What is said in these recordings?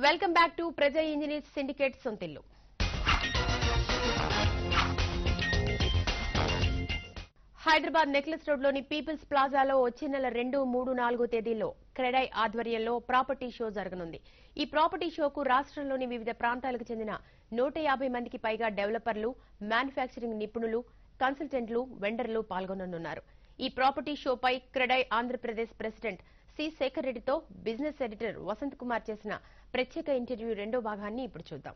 Welcome back to Praja engineers syndicate సొంతిల్లు. Hyderabad necklace రోడ్లోని people's ప్లాజాలో వచ్చే నెల 2, 3, 4 తేదీల్లో క్రెడై ఆధ్వర్యంలో ప్రాపర్టీ షో జరగనుంది. ఈ ప్రాపర్టీ షోకు రాష్ట్రంలోని వివిధ ప్రాంతాలకు చెందిన 150 మందికి పైగా డెవలపర్లు, మ్యానుఫ్యాక్చరింగ్ నిపుణులు, కన్సల్టెంట్లు, వెండర్లు పాల్గొననున్నారు. ఈ property షోపై CREDAI Andhra Pradesh president C Shekhar రెడ్డితో బిజినెస్ ఎడిటర్ వసంత్ కుమార్ చేసిన ప్రత్యేక ఇంటర్వ్యూ రెండో భాగాన్ని ఇప్పుడు చూద్దాం.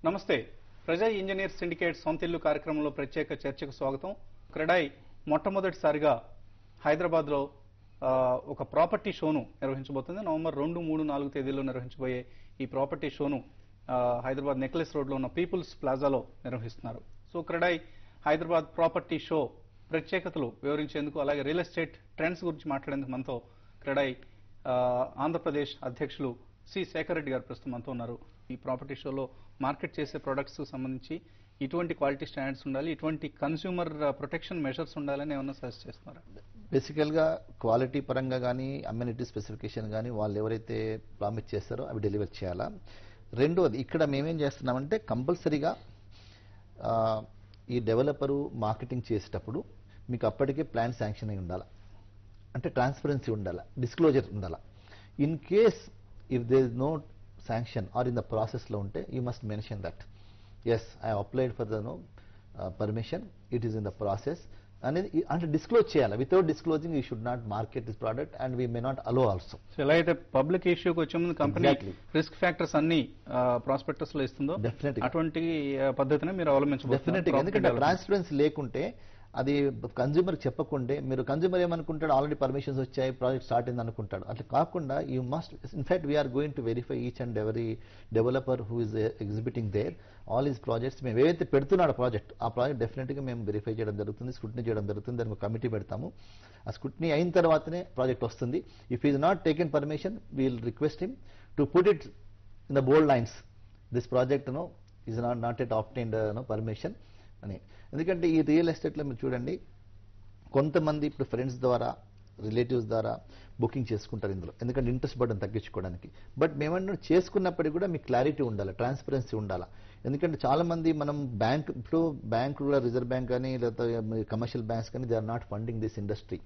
నమస్తే. ప్రజా ఇంజనీర్స్ సిండికేట్ సొంతిల్లు కార్యక్రమంలో ప్రత్యేక చర్చకు స్వాగతం. క్రెడై మొట్టమొదటిసారిగా హైదరాబాద్ లో ఒక ప్రాపర్టీ షోను నిర్వహించబోతుంది. నవంబర్ 2, 3, 4 తేదీల్లో నిర్వహించబోయే ఈ ప్రాపర్టీ షోను హైదరాబాద్ నెక్లెస్ రోడ్ లో ఉన్న పీపుల్స్ ప్లాజాలో నిర్వహిస్తున్నారు. So CREDAI Hyderabad property show ప్రత్యేకతలు వివరించేందుకు, అలాగే రియల్ ఎస్టేట్ ట్రెండ్స్ గురించి మాట్లాడేందుకు మనతో క్రెడై ఆంధ్రప్రదేశ్ అధ్యక్షులు సి శేఖర్ రెడ్డి గారు ప్రస్తుతం మనతో ఉన్నారు. ఈ ప్రాపర్టీ షోలో మార్కెట్ చేసే ప్రొడక్ట్స్ సంబంధించి ఇటువంటి క్వాలిటీ స్టాండర్డ్స్ ఉండాలి, ఇటువంటి కన్స్యూమర్ ప్రొటెక్షన్ మెజర్స్ ఉండాలని ఏమన్నా సజెస్ట్ చేస్తున్నారా? బేసికల్ గా క్వాలిటీ పరంగా కానీ, అమ్యూనిటీ స్పెసిఫికేషన్ కానీ వాళ్ళు ఎవరైతే ప్రామిస్ చేస్తారో అవి డెలివర్ చేయాలా. రెండోది, ఇక్కడ మేమేం చేస్తున్నామంటే కంపల్సరీగా ఈ డెవలపరు మార్కెటింగ్ చేసేటప్పుడు మీకు అప్పటికే ప్లాన్ శాంక్షన్ అయి ఉండాలి, అంటే ట్రాన్స్పరెన్సీ ఉండాలి, డిస్క్లోజర్ ఉండాలి. In case if there is no sanction or in the process లో ఉంటే you must mention that yes I applied for the permission, it is in the process అనేది అంటే డిస్క్లోజ్ చేయాలి. Without disclosing you should not market this product and we may not allow also. ఎలా అయితే public ఇష్యూకి వచ్చే ముందు company risk factors అన్ని prospectus లో ఇస్తుందో అటువంటి పద్ధతిని మీరు అవలంబించవచ్చు. డెఫినెట్గా, ఎందుకంటే ట్రాన్స్పరెన్సీ లేకుంటే అది కన్జ్యూమర్ చెప్పకుంటే మీరు కన్జ్యూమర్ ఏమనుకుంటాడు, ఆల్రెడీ పర్మిషన్స్ వచ్చాయి, ప్రాజెక్ట్ స్టార్ట్ అయింది అనుకుంటాడు. అట్లా కాకుండా you must in fact we are going to verify each and every developer who is exhibiting their all is projects. మేము ఏవైతే పెడుతున్నాడో ప్రాజెక్ట్, ఆ ప్రాజెక్ట్ డెఫినెట్గా మేము వెరిఫై చేయడం జరుగుతుంది, స్క్రూటినీ చేయడం జరుగుతుంది. దానికి కమిటీ పెడతాము. ఆ స్క్రూటినీ అయిన తర్వాతనే ప్రాజెక్ట్ వస్తుంది. If is not taken permission we'll request him to put it in the bold lines, this project is not at obtained permission అని. ఎందుకంటే ఈ రియల్ ఎస్టేట్లో మీరు చూడండి, కొంతమంది ఇప్పుడు ఫ్రెండ్స్ ద్వారా, రిలేటివ్స్ ద్వారా బుకింగ్ చేసుకుంటారు ఇందులో, ఎందుకంటే ఇంట్రెస్ట్ బర్డన్ తగ్గించుకోవడానికి. బట్ మేమన్నా చేసుకున్నప్పటికీ కూడా మీకు క్లారిటీ ఉండాలి, ట్రాన్స్పరెన్సీ ఉండాలి. ఎందుకంటే చాలా మంది మనం ఇప్పుడు బ్యాంక్ కూడా, రిజర్వ్ బ్యాంక్ కానీ లేదా కమర్షియల్ బ్యాంక్స్ కానీ they are not funding this industry.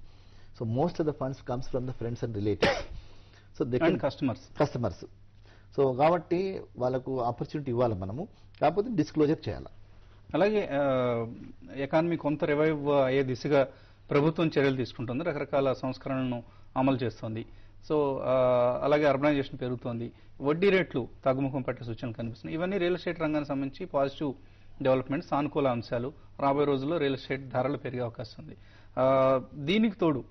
So most of the funds comes from the friends and relatives. So they can customers. So కాబట్టి వాళ్ళకు ఆపర్చునిటీ ఇవ్వాలి మనము, కాకపోతే డిస్క్లోజర్ చేయాలి. అలాగే ఎకానమీ కొంత రివైవ్ అయ్యే దిశగా ప్రభుత్వం చర్యలు తీసుకుంటుంది, రకరకాల సంస్కరణలను అమలు చేస్తోంది. సో అలాగే అర్బనైజేషన్ పెరుగుతోంది, వడ్డీ రేట్లు తగ్గుముఖం పట్టే సూచనలు కనిపిస్తున్నాయి. ఇవన్నీ రియల్ ఎస్టేట్ రంగానికి సంబంధించి పాజిటివ్ డెవలప్మెంట్, సానుకూల అంశాలు. రాబోయే రోజుల్లో రియల్ ఎస్టేట్ ధరలు పెరిగే అవకాశం ఉంది. దీనికి తోడు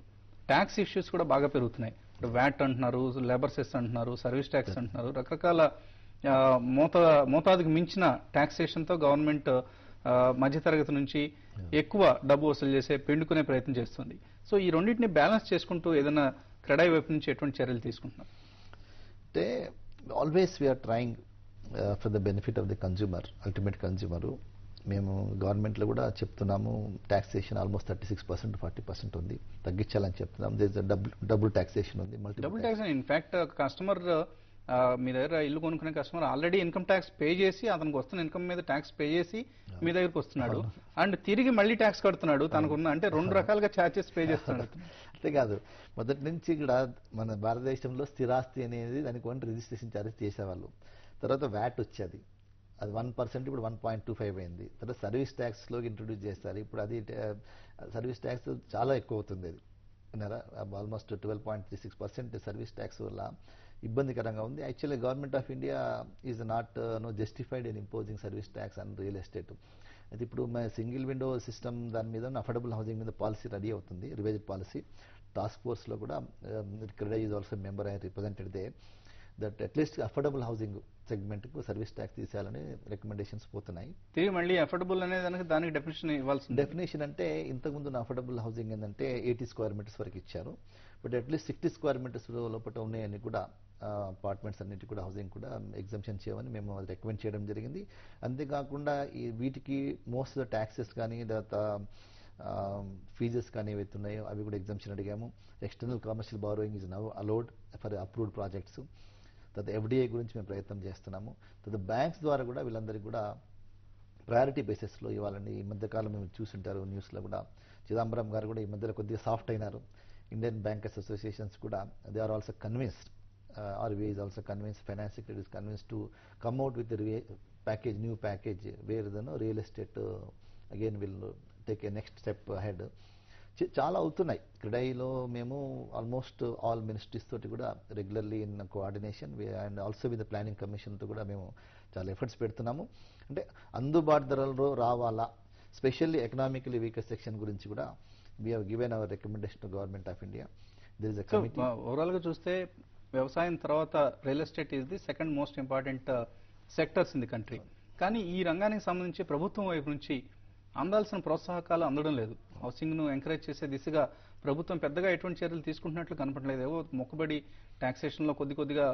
ట్యాక్స్ ఇష్యూస్ కూడా బాగా పెరుగుతున్నాయి. ఇప్పుడు వ్యాట్ అంటున్నారు, లేబర్ సెస్ అంటున్నారు, సర్వీస్ ట్యాక్స్ అంటున్నారు. రకరకాల మోతాదుకు మించిన టాక్సేషన్తో గవర్నమెంట్ మధ్యతరగతి నుంచి ఎక్కువ డబ్బు వసూలు చేసే పిండుకునే ప్రయత్నం చేస్తుంది. సో ఈ రెండింటిని బ్యాలెన్స్ చేసుకుంటూ ఏదైనా క్రెడై వైపు నుంచి ఎటువంటి చర్యలు తీసుకుంటున్నారు? అంటే always we are trying for the benefit of the consumer, ultimate consumer. మేము గవర్నమెంట్లో కూడా చెప్తున్నాము, టాక్సేషన్ ఆల్మోస్ట్ 36%, 40% ఉంది, తగ్గించాలని చెప్తున్నాం. డబుల్ టాక్సేషన్ ఉంది, డబుల్ టాక్సేషన్. ఇన్ఫాక్ట్ కస్టమర్ మీ దగ్గర ఇల్లు కొనుక్కునే customer already income tax pay చేసి, అతనికి వస్తున్న ఇన్కమ్ మీద ట్యాక్స్ పే చేసి మీ దగ్గరకు వస్తున్నాడు, అండ్ తిరిగి మళ్ళీ ట్యాక్స్ కడుతున్నాడు తనకున్న, అంటే రెండు రకాలుగా ఛార్జెస్ పే చేస్తున్నాడు. అంతేకాదు, మొదటి నుంచి కూడా మన భారతదేశంలో స్థిరాస్తి అనేది దానికి రిజిస్ట్రేషన్ ఛార్జెస్ చేసేవాళ్ళు. తర్వాత వ్యాట్ వచ్చేది, అది 1%, ఇప్పుడు 1.25 అయింది. తర్వాత సర్వీస్ ట్యాక్స్ లోకి ఇంట్రొడ్యూస్ చేస్తారు. ఇప్పుడు అది సర్వీస్ ట్యాక్స్ చాలా ఎక్కువ అవుతుంది. అది ఆల్మోస్ట్ 12.36% సర్వీస్ ట్యాక్స్ వల్ల ఇబ్బందికరంగా ఉంది. Actually government of India is not justified in imposing service tax and real estate. అయితే ఇప్పుడు సింగిల్ విండో సిస్టమ్ దాని మీద అఫోర్డబుల్ హౌసింగ్ మీద పాలసీ రెడీ అవుతుంది, రివైజ్డ్ పాలసీ. టాస్క్ ఫోర్స్ లో కూడా CREDAI is also member, I represented they that at least affordable housing segment కు service tax తీసేయాలని recommendations పోతున్నాయి. తిరిగి మళ్ళీ అఫోర్డబుల్ అనేది దానికి డెఫినేషన్ ఇవ్వాల్సింది. డెఫినేషన్ అంటే ఇంతకుముందు అఫోర్డబుల్ హౌసింగ్ ఏంటంటే 80 స్క్వేర్ మీటర్స్ వరకు ఇచ్చారు. బట్ అట్లీస్ట్ 60 స్క్వేర్ మీటర్స్ లోపల ఉన్నాయని కూడా అపార్ట్మెంట్స్ అన్నిటి కూడా హౌసింగ్ కూడా ఎగ్జంప్షన్ చేయమని మేము రికమెండ్ చేయడం జరిగింది. అంతేకాకుండా వీటికి మోస్ట్ ఆఫ్ ద ట్యాక్సెస్ కానీ, ఫీజెస్ కానీ ఏవైతే ఉన్నాయో అవి కూడా ఎగ్జామ్షన్ అడిగాము. External commercial borrowing is now allowed for approved projects. తర్వాత ఎఫ్డిఐ గురించి మేము ప్రయత్నం చేస్తున్నాము. తర్వాత బ్యాంక్స్ ద్వారా కూడా వీళ్ళందరికీ కూడా ప్రయారిటీ బేసిస్లో ఇవ్వాలని ఈ మధ్యకాలం మేము చూస్తుంటారు న్యూస్లో కూడా. చిదంబరం గారు కూడా ఈ మధ్యలో కొద్దిగా సాఫ్ట్ అయినారు. ఇండియన్ బ్యాంకర్స్ అసోసియేషన్స్ కూడా they are also convinced, RBI is also convinced, finance secretary is convinced to come out with the new package where the real estate again will take a next step ahead. చాలా అవుతున్నాయి. క్రెడైలో మేము almost all ministries తోటి కూడా regularly in coordination and also with the planning కమిషన్తో కూడా మేము చాలా efforts పెడుతున్నాము. అంటే అందుబాటు ధరలో రావాలా, స్పెషల్లీ ఎకనామికలీ వీకర్ సెక్షన్ గురించి కూడా we have given our recommendation to government of India. దిర్ is a committee. Overall గా చూస్తే వ్యవసాయం తర్వాత real estate is the second most important sectors in the country. కానీ ఈ రంగానికి సంబంధించి ప్రభుత్వం వైపు నుంచి అందాల్సిన ప్రోత్సాహకాలు అందడం లేదు. హౌసింగ్ ను ఎంకరేజ్ చేసే దిశగా ప్రభుత్వం పెద్దగా ఎటువంటి చర్యలు తీసుకుంటున్నట్లు కనపడలేదు. ఏవో మొక్కుబడి టాక్సేషన్ లో కొద్దిగా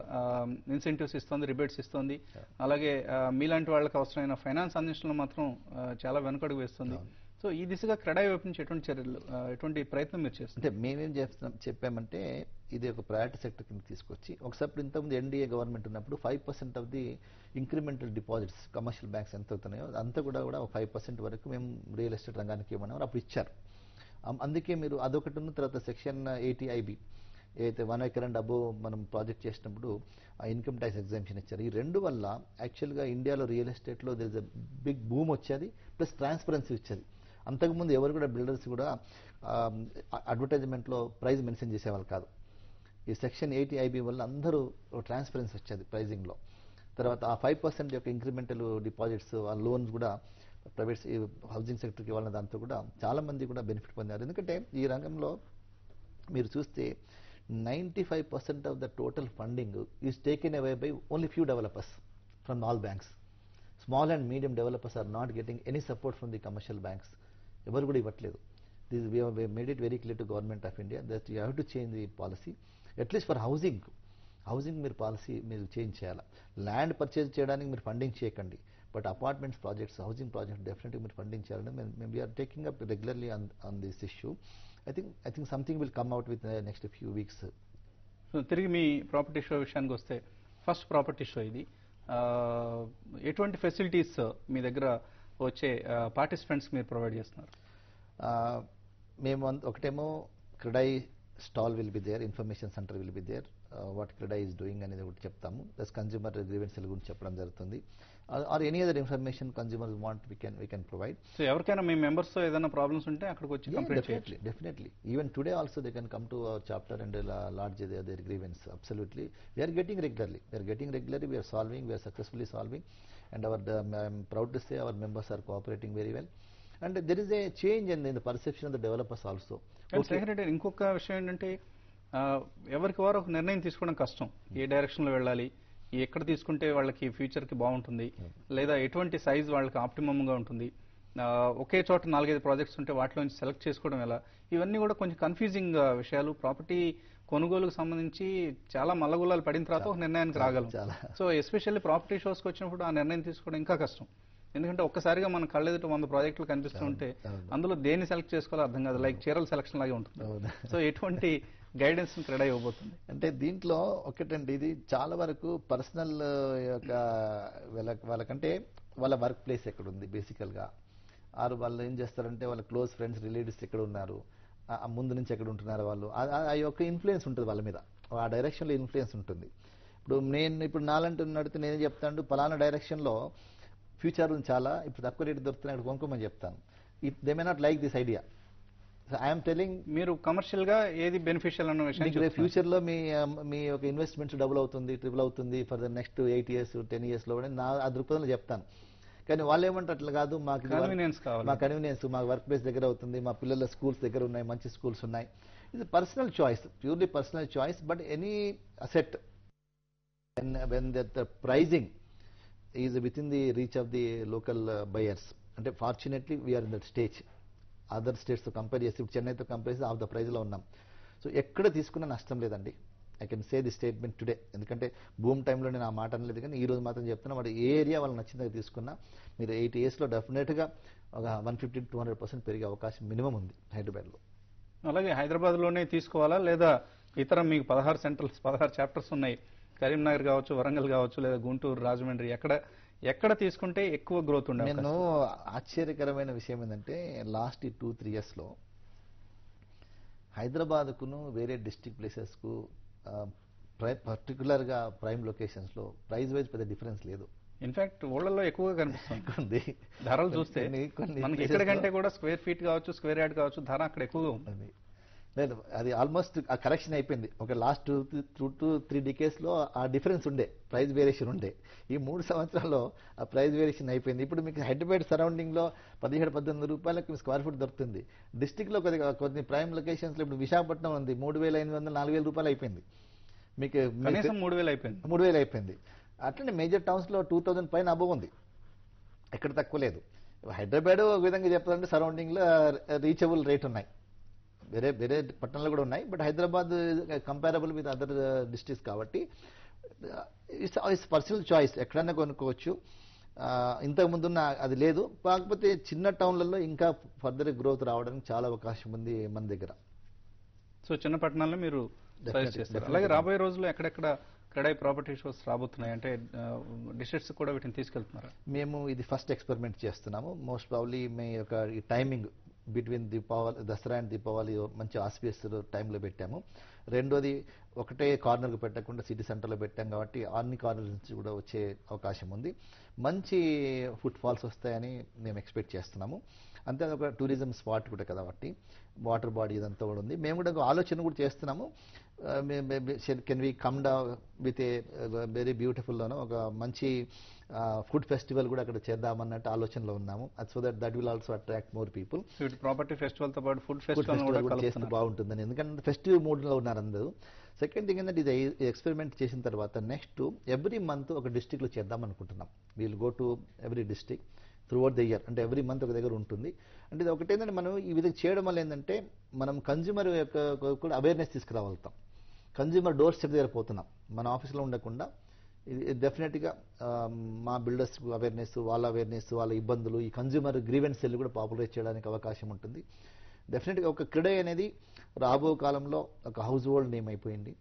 ఇన్సెంటివ్స్ ఇస్తోంది, రిబేట్స్ ఇస్తోంది. అలాగే మీలాంటి వాళ్ళకి అవసరమైన ఫైనాన్స్ అందించడంలో మాత్రం చాలా వెనుకడుగు వేస్తుంది. సో ఈ దిశగా క్రెడై వైపు నుంచి ఎటువంటి చర్యలు, ఎటువంటి ప్రయత్నం మీరు చేస్తారు? అంటే మేమేం చెప్పామంటే ఇది ఒక ప్రయారిటీ సెక్టర్ కింద తీసుకొచ్చి ఒకసారి ఇంతకుముందు ఎన్డీఏ గవర్నమెంట్ ఉన్నప్పుడు 5% of the incremental deposits commercial banks ఎంత అవుతున్నాయో అంతా కూడా 5% వరకు మేము రియల్ ఎస్టేట్ రంగానికి ఇవ్వమన్నారు. అప్పుడు ఇచ్చారు. అందుకే మీరు అదొకటి ఉన్న తర్వాత సెక్షన్ 80IB ఏదైతే 1 acre and above మనం ప్రాజెక్ట్ చేసినప్పుడు ఆ ఇన్కమ్ ట్యాక్స్ ఎగ్జామ్షన్ ఇచ్చారు. ఈ రెండు వల్ల యాక్చువల్గా ఇండియాలో రియల్ ఎస్టేట్లో there is a big boom వచ్చేది, ప్లస్ ట్రాన్స్పరెన్సీ వచ్చేది. అంతకుముందు ఎవరు కూడా బిల్డర్స్ కూడా అడ్వర్టైజ్మెంట్లో ప్రైస్ మెన్షన్ చేసేవాళ్ళు కాదు. ఈ సెక్షన్ 80IB వల్ల అందరూ ట్రాన్స్పరెన్సీ వచ్చేది ప్రైజింగ్లో. తర్వాత ఆ 5% యొక్క ఇంక్రిమెంటల్ డిపాజిట్స్, ఆ లోన్స్ కూడా ప్రైవేట్ హౌసింగ్ సెక్టర్కి ఇవ్వాలన్న దాంతో కూడా చాలా మంది కూడా బెనిఫిట్ పొందారు. ఎందుకంటే ఈ రంగంలో మీరు చూస్తే 95% of the total funding is taken away by only few developers from all banks. Small and medium developers are not getting any support from the commercial banks. ఎవరు కూడా ఇవ్వట్లేదు. This we have made it very clear to government of India that you have to change the policy. At least for housing మీరు policy మీరు change చేయాలి. Land purchase చేయడానికి మీరు funding చేయకండి, but apartments projects, housing projects డెఫినెట్గా మీరు funding చేయాలని మేము we are taking up regularly on this issue. I think something will come out with next few weeks. తిరిగి మీ ప్రాపర్టీ షో విషయానికి వస్తే, ఫస్ట్ ప్రాపర్టీ షో ఇది. ఎటువంటి ఫెసిలిటీస్ మీ దగ్గర వచ్చే పార్టిసిపెంట్స్ మీరు ప్రొవైడ్ చేస్తున్నారు? మేము ఒకటేమో CREDAI stall will be there, information centre will be there, what CREDAI is doing అనేది ఒకటి చెప్తాము. ప్లస్ కన్జ్యూమర్ గ్రీవెన్స్ల గురించి చెప్పడం జరుగుతుంది. Or any other information consumers want we can provide. So ఎవరికైనా మీ మెంబర్స్ ఏదైనా ప్రాబ్లమ్స్ ఉంటే అక్కడికి వచ్చి కంప్లైంట్ చేయొచ్చు. Definitely. Even today also they can come to our chapter and lodge their grievance. Absolutely. We are getting regularly. We are solving. We are successfully solving. And I'm proud to say our members are cooperating very well. And there is a change in the perception of the developers also. Secretary, ఇంకొక విషయం ఏంటంటే ఎవరికి వారు ఒక నిర్ణయం తీసుకోవడం కష్టం. ఏ direction లో వెళ్ళాలి, ఎక్కడ తీసుకుంటే వాళ్ళకి ఫ్యూచర్ కి బాగుంటుంది, లేదా ఎటువంటి సైజ్ వాళ్ళకి ఆప్టిమమ్ గా ఉంటుంది, ఒకే చోట 4-5 ప్రాజెక్ట్స్ ఉంటే వాటిలోంచి సెలెక్ట్ చేసుకోవడం ఎలా, ఇవన్నీ కూడా కొంచెం కన్ఫ్యూజింగ్ విషయాలు. ప్రాపర్టీ కొనుగోలుకు సంబంధించి చాలా మల్లగుల్లాలు పడిన తర్వాత ఒక నిర్ణయానికి రాగలం. సో ఎస్పెషల్లీ ప్రాపర్టీ షోస్కి వచ్చినప్పుడు ఆ నిర్ణయం తీసుకోవడం ఇంకా కష్టం. ఎందుకంటే ఒక్కసారిగా మన కళ్ళెదుట 100 ప్రాజెక్టులు కనిపిస్తుంటే అందులో దేన్ని సెలెక్ట్ చేసుకోవాలో అర్థం కాదు. లైక్ చీరల సెలక్షన్ లాగే ఉంటుంది. సో ఎటువంటి గైడెన్స్ క్రెడై ఇవ్వబోతుంది? అంటే దీంట్లో ఒకటండి, ఇది చాలా వరకు పర్సనల్ యొక్క వాళ్ళకంటే వాళ్ళ వర్క్ ప్లేస్ ఎక్కడ ఉంది బేసికల్గా, ఆరు వాళ్ళు ఏం చేస్తారంటే వాళ్ళ క్లోజ్ ఫ్రెండ్స్ రిలేటివ్స్ ఎక్కడ ఉన్నారు, ముందు నుంచి ఎక్కడ ఉంటున్నారు వాళ్ళు, ఆ యొక్క ఇన్ఫ్లుయెన్స్ ఉంటుంది వాళ్ళ మీద, ఆ డైరెక్షన్లో ఇన్ఫ్లుయెన్స్ ఉంటుంది. ఇప్పుడు నాలంటూ నడితే నేనే చెప్తాను పలానా డైరెక్షన్లో ఫ్యూచర్ చాలా ఇప్పుడు తక్కువ రేటు దొరుకుతున్నాయి అక్కడ కొనుక్కోమని చెప్తాను. They may not like this idea. I'm telling మీరు కమర్షియల్ గా ఏది బెనిఫిషియల్ అన్న విషయం, ఫ్యూచర్ లో మీ ఒక ఇన్వెస్ట్మెంట్స్ డబుల్ అవుతుంది, ట్రిపుల్ అవుతుంది for the next 8 years 10 years లో నా ఆ దృక్పథంలో చెప్తాను. కానీ వాళ్ళు ఏమంటారు అట్లా కాదు, మాకు కన్వీనియన్స్ మా వర్క్ ప్లేస్ దగ్గర అవుతుంది, మా పిల్లల స్కూల్స్ దగ్గర ఉన్నాయి, మంచి స్కూల్స్ ఉన్నాయి. ఇది personal choice, purely personal choice. But any asset when the pricing is within the reach of the local buyers, అంటే fortunately we are in that stage. Other స్టేట్స్తో కంపేర్ చేసి ఇప్పుడు చెన్నైతో కంపేర్ చేసి ఆఫ్ ద ప్రైజ్లో ఉన్నాం. సో ఎక్కడ తీసుకున్నా నష్టం లేదండి. I can say the statement today. ఎందుకంటే భూమి టైంలో నేను ఆ మాట అనలేదు, కానీ ఈ రోజు మాత్రం చెప్తున్నా, వాడు ఏ ఏరియా వాళ్ళకి నచ్చిందో తీసుకున్నా మీరు 8 yearsలో డెఫినెట్గా ఒక 150-200% పెరిగే అవకాశం మినిమం ఉంది హైదరాబాద్లో. అలాగే హైదరాబాద్లోనే తీసుకోవాలా, లేదా ఇతర మీకు 16 చాప్టర్స్ ఉన్నాయి, కరీంనగర్ కావచ్చు, వరంగల్ కావచ్చు, లేదా గుంటూరు, రాజమండ్రి, ఎక్కడ తీసుకుంటే ఎక్కువ గ్రోత్ ఉండే నేను ఆశ్చర్యకరమైన విషయం ఏంటంటే లాస్ట్ 2-3 yearsలో హైదరాబాద్కును వేరే డిస్ట్రిక్ట్ ప్లేసెస్కు పర్టికులర్గా ప్రైమ్ లొకేషన్స్లో ప్రైస్ వైజ్ పెద్ద డిఫరెన్స్ లేదు. ఇన్ఫాక్ట్ ఊళ్ళల్లో ఎక్కువగా కనిపిస్తుంది ధరలు చూస్తే. కొన్ని మనకి ఎక్కడికంటే కూడా స్క్వేర్ ఫీట్ కావచ్చు, స్క్వేర్ యార్డ్ కావచ్చు, ధర అక్కడ ఎక్కువగా ఉంటుంది. లేదు, అది ఆల్మోస్ట్ ఆ కరెక్షన్ అయిపోయింది. ఒక లాస్ట్ 2-3 decadesలో ఆ డిఫరెన్స్ ఉండే, ప్రైస్ వేరియేషన్ ఉండే. ఈ 3 సంవత్సరాల్లో ఆ ప్రైస్ వేరియేషన్ అయిపోయింది. ఇప్పుడు మీకు హైదరాబాద్ సరౌండింగ్లో 17-18 రూపాయలకు స్క్వేర్ ఫీట్ దొరుకుతుంది. డిస్టిక్లో కొన్ని ప్రైమ్ లొకేషన్స్లో ఇప్పుడు విశాఖపట్నం ఉంది, 3,500-4,000 రూపాయలు అయిపోయింది. మీకు 3,000 అయిపోయింది. అట్లనే మేజర్ టౌన్స్లో 2,000 పైన అబవ్ ఉంది, ఎక్కడ తక్కువ లేదు. హైదరాబాద్ ఒక విధంగా చెప్పాలంటే సరౌండింగ్లో రీచబుల్ రేట్ ఉన్నాయి, వేరే పట్టణాలు కూడా ఉన్నాయి. But Hyderabad comparable with other districts కాబట్టి ఇట్స్ పర్సనల్ చాయిస్, ఎక్కడైనా కొనుక్కోవచ్చు. ఇంతకుముందున్న అది లేదు, కాకపోతే చిన్న టౌన్లలో ఇంకా ఫర్దర్ గ్రోత్ రావడానికి చాలా అవకాశం ఉంది మన దగ్గర. సో చిన్న పట్టణాల్లో మీరు సజెస్ట్ చేస్తారు. అలాగే రాబోయే రోజుల్లో ఎక్కడెక్కడ క్రెడై ప్రాపర్టీ షోస్ రాబోతున్నాయి, అంటే డిస్ట్రిక్ట్స్ కూడా వీటిని తీసుకెళ్తున్నారా? మేము ఇది ఫస్ట్ ఎక్స్పెరిమెంట్ చేస్తున్నాము. మోస్ట్ ప్రాబ్లీ మీ యొక్క ఈ timing between Dasara and Deepavali మంచి ఆస్పియస్ టైంలో పెట్టాము. రెండోది ఒకటే కార్నర్కి పెట్టకుండా సిటీ సెంటర్లో పెట్టాం కాబట్టి అన్ని కార్నర్స్ నుంచి కూడా వచ్చే అవకాశం ఉంది. మంచి ఫుట్ ఫాల్స్ వస్తాయని మేము ఎక్స్పెక్ట్ చేస్తున్నాము. అంతే ఒక టూరిజం స్పాట్ కూడా కాబట్టి వాటర్ బాడీ ఇదంతా కూడా ఉంది. మేము కూడా ఒక ఆలోచన కూడా చేస్తున్నాము, can we come down with a very బ్యూటిఫుల్లోనో ఒక మంచి ఫుడ్ ఫెస్టివల్ కూడా అక్కడ చేద్దామన్నట్టు ఆలోచనలో ఉన్నాము. So that will also attract more people. Property festival తో పాటు ఫుడ్ ఫెస్టివల్ కూడా చేస్తే బాగుంటుందని, ఎందుకంటే ఫెస్టివ్ మూడ్లో ఉన్నారు అందరూ. సెకండ్ థింగ్ ఏంటంటే ఇది ఎక్స్పెరిమెంట్ చేసిన తర్వాత నెక్స్ట్ ఎవ్రీ మంత్ ఒక డిస్ట్రిక్ట్లో చేద్దాం అనుకుంటున్నాం. We'll go to every district throughout the year, అంటే ఎవ్రీ మంత్ ఒక దగ్గర ఉంటుంది. అంటే ఇది ఒకటేంటంటే మనం ఈ విధంగా చేయడం వల్ల ఏంటంటే మనం కన్జ్యూమర్ యొక్క కూడా అవేర్నెస్ తీసుకురాగలుగుతాం. కన్జ్యూమర్ డోర్ స్టెప్ దగ్గర పోతున్నాం, మన ఆఫీస్లో ఉండకుండా. ఇది డెఫినెట్గా మా బిల్డర్స్ అవేర్నెస్, వాళ్ళ ఇబ్బందులు, ఈ కన్జ్యూమర్ గ్రీవెన్స్ సెల్ కూడా పాపులరైజ్ చేయడానికి అవకాశం ఉంటుంది. డెఫినెట్గా ఒక క్రెడై అనేది రాబో కాలంలో ఒక హౌస్ హోల్డ్ నేమ్ అయిపోయింది,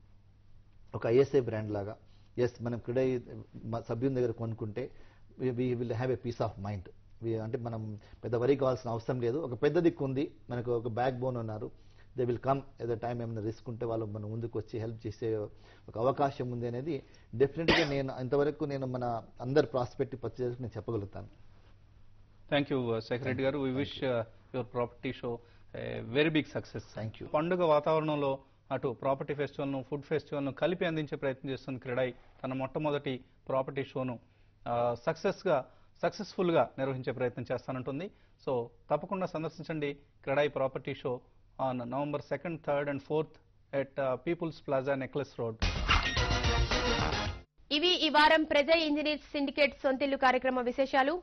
ఒక ఐఎస్ఐ బ్రాండ్ లాగా. ఎస్, మనం క్రెడై సభ్యుని దగ్గర కొనుక్కుంటే we will have a peace of mind. అంటే మనం పెద్ద వరి కావాల్సిన అవసరం లేదు. ఒక పెద్ద దిక్కు ఉంది, మనకు ఒక బ్యాక్ బోన్ ఉన్నారు. దే విల్ కమ్ ఏదో టైం ఏమైనా రిస్క్ ఉంటే వాళ్ళు మన ముందుకు వచ్చి హెల్ప్ చేసే ఒక అవకాశం ఉంది అనేది డెఫినెట్గా ఇంతవరకు నేను మన అందరు ప్రాస్పెక్టివ్ పర్చేస్ నేను చెప్పగలుగుతాను. థ్యాంక్ యూ సెక్రటరీ గారు. We wish your property show very big success. Thank you. పండుగ వాతావరణంలో అటు ప్రాపర్టీ ఫెస్టివల్ను, ఫుడ్ ఫెస్టివల్ను కలిపి అందించే ప్రయత్నం చేస్తుంది క్రెడై. తన మొట్టమొదటి ప్రాపర్టీ షోను సక్సెస్ఫుల్గా నిర్వహించే ప్రయత్నం చేస్తానంటుంది. సో తప్పకుండా సందర్శించండి CREDAI property show on November 2nd, 3rd and 4th at People's Plaza, Necklace Road. ఇవి ఈ వారం ప్రజా ఇంజనీర్స్ సిండికేట్ సొంతిల్లు కార్యక్రమ విశేషాలు.